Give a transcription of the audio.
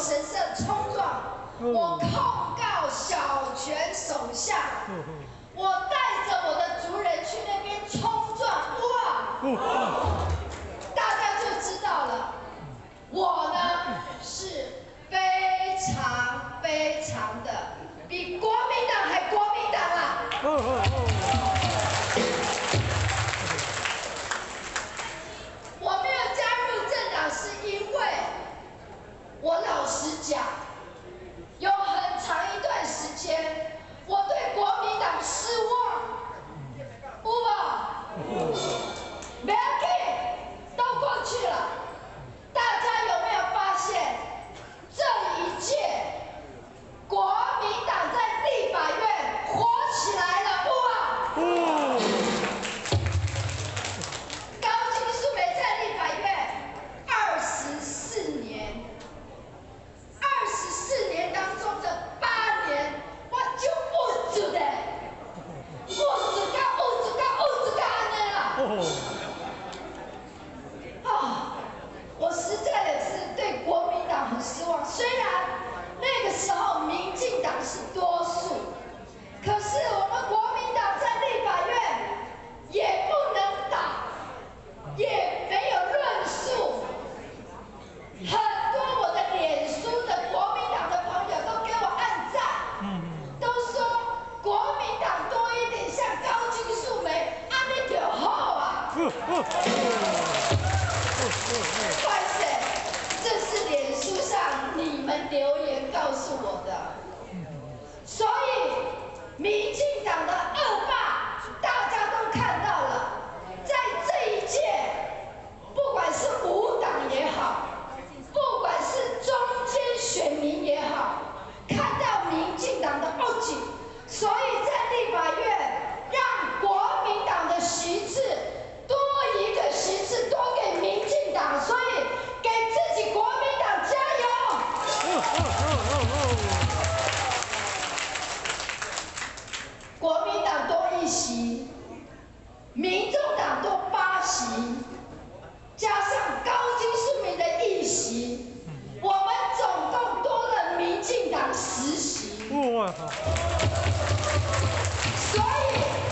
神社冲撞，我控告小泉首相，我带着我的族人去那边冲撞，哇！大家就知道了，我呢是非常非常的比国民党还国民党啊！我没有加入政党是因为我老实讲，有很长一段时间我对国民党失望，有吧？没要紧，都过去了。大家有没有发现，这一届国民党在立法院火起来了，有啊？高金素梅在立法院24年，24年当中的8年，我就不住的，不住到安尼啦。我实在也是对国民党很失望。虽然那个时候民进党是多数，可是我们国民党在立法院也不能打，也没有论述。很多我的脸书的国民党的朋友都给我按赞，都说国民党多一点像高金素梅，安尼就好啊。不好意思，这是脸书上你们留言告诉我的，所以民进党的恶霸大家都看到了，在这一届，不管是无党也好，不管是中间选民也好，看到民进党的不仅，所以在立法院让国民党的席次多一个席次多给民进党，所以给自己国民党加油！国民党多1席，民众党多8席，加上高金素梅的1席，我们总共多了民进党10席。所以。